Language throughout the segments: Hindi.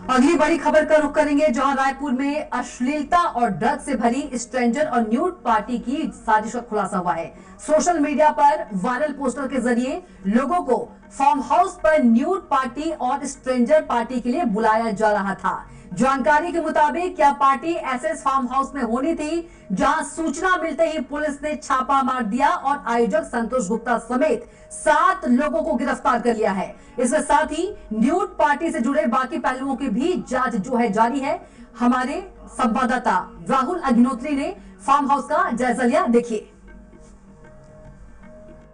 अगली बड़ी खबर का रुख करेंगे, जहां रायपुर में अश्लीलता और ड्रग्स से भरी स्ट्रेंजर और न्यूड पार्टी की साजिश का खुलासा हुआ है। सोशल मीडिया पर वायरल पोस्टर के जरिए लोगों को फार्म हाउस पर न्यूड पार्टी और स्ट्रेंजर पार्टी के लिए बुलाया जा रहा था। जानकारी के मुताबिक यह पार्टी एसएस फार्म हाउस में होनी थी, जहां सूचना मिलते ही पुलिस ने छापा मार दिया और आयोजक संतोष गुप्ता समेत 7 लोगों को गिरफ्तार कर लिया है। इसके साथ ही न्यूड पार्टी से जुड़े बाकी पहलुओं की भी जांच जो है जारी है। हमारे संवाददाता राहुल अग्निहोत्री ने फार्म हाउस का जायजा लिया, देखिए।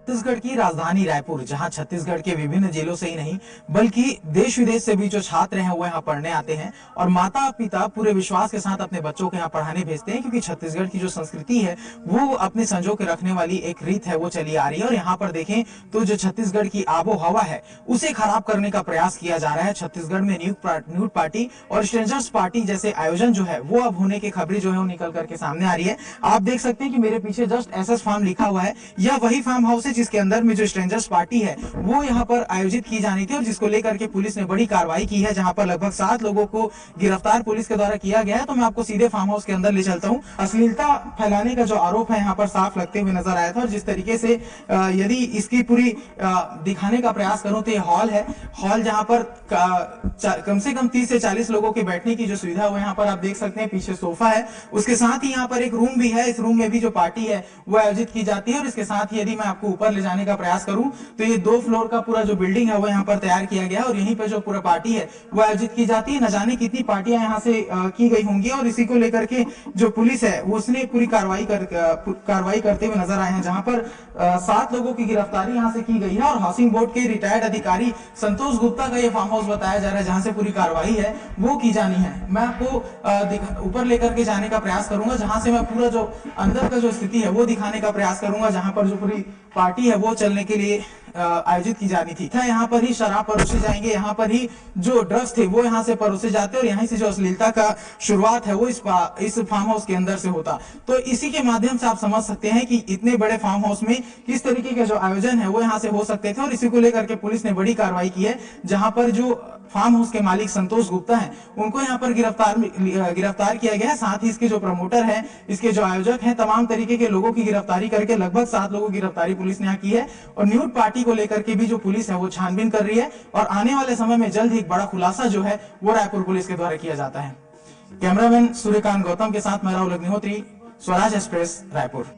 छत्तीसगढ़ की राजधानी रायपुर, जहां छत्तीसगढ़ के विभिन्न जिलों से ही नहीं बल्कि देश विदेश से भी जो छात्र हैं वो यहाँ पढ़ने आते हैं और माता पिता पूरे विश्वास के साथ अपने बच्चों को यहाँ पढ़ाने भेजते हैं, क्योंकि छत्तीसगढ़ की जो संस्कृति है वो अपने संजो के रखने वाली एक रीत है वो चली आ रही है। और यहाँ पर देखें तो जो छत्तीसगढ़ की आबो हवा है उसे खराब करने का प्रयास किया जा रहा है। छत्तीसगढ़ में न्यूड पार्टी और स्ट्रेंजर्स पार्टी जैसे आयोजन जो है वो अब होने की खबरें जो है वो निकल करके सामने आ रही है। आप देख सकते हैं कि मेरे पीछे जस्ट एसएस फार्म लिखा हुआ है, यह वही फार्म हाउस है जिसके अंदर में जो स्ट्रेंजर्स पार्टी है वो यहाँ पर आयोजित की जानी थी और जिसको लेकर के पुलिस ने बड़ी कार्रवाई की है, जहां पर लगभग 7 लोगों को गिरफ्तार पुलिस के द्वारा किया गया है। तो मैं आपको सीधे फार्म हाउस के अंदर ले चलता हूँ। अश्लीलता फैलाने का जो आरोप है यहाँ पर साफ लगते हुए नजर आया था और जिस तरीके से यदि इसकी पूरी दिखाने का प्रयास करूं तो ये हॉल है, हॉल जहां पर कम से कम 30 से 40 लोगों के बैठने की जो सुविधा है यहाँ पर आप देख सकते हैं। पीछे सोफा है, उसके साथ ही यहाँ पर एक रूम भी है। इस रूम में भी जो पार्टी है वो आयोजित की जाती है और इसके साथ ही यदि मैं आपको ऊपर ले जाने का प्रयास करूं तो ये 2 फ्लोर का पूरा जो बिल्डिंग है वो यहाँ पर तैयार किया गया है और यहीं पर जो पूरा पार्टी है वो आयोजित की जाती है। न जाने कितनी पार्टियां यहाँ से की गई होंगी और इसी को लेकर के जो पुलिस है वो उसने पूरी कार्रवाई करते हुए नजर आए हैं, जहां पर 7 लोगों की गिरफ्तारी यहाँ से की गई है। और हाउसिंग बोर्ड के रिटायर्ड अधिकारी संतोष गुप्ता का ये फार्म हाउस बताया जा रहा है जहां से पूरी कार्रवाई है वो की जानी है। मैं आपको ऊपर लेकर के जाने का प्रयास करूंगा, जहां से मैं पूरा जो अंदर का जो स्थिति है वो दिखाने का प्रयास करूंगा, जहां पर जो पूरी पार्टी है वो चलने के लिए आयोजित की जानी थी। यहाँ पर ही शराब परोसे जाएंगे, यहाँ पर ही जो ड्रग्स थे वो यहाँ से परोसे जाते और यहीं से जो अश्लीलता का शुरुआत है वो इस फार्म हाउस के अंदर से होता। तो इसी के माध्यम से आप समझ सकते हैं कि इतने बड़े फार्म हाउस में किस तरीके के जो आयोजन है वो यहाँ से हो सकते थे और इसी को लेकर के पुलिस ने बड़ी कार्रवाई की है, जहां पर जो फार्म हाउस के मालिक संतोष गुप्ता हैं उनको यहाँ पर गिरफ्तार किया गया है। साथ ही इसके जो प्रमोटर हैं, इसके जो आयोजक हैं, तमाम तरीके के लोगों की गिरफ्तारी करके लगभग 7 लोगों की गिरफ्तारी पुलिस ने यहाँ की है। और न्यूड पार्टी को लेकर के भी जो पुलिस है वो छानबीन कर रही है और आने वाले समय में जल्द ही एक बड़ा खुलासा जो है वो रायपुर पुलिस के द्वारा किया जाता है। कैमरामैन सूर्यकांत गौतम के साथ मैं राहुल अग्निहोत्री, स्वराज एक्सप्रेस, रायपुर।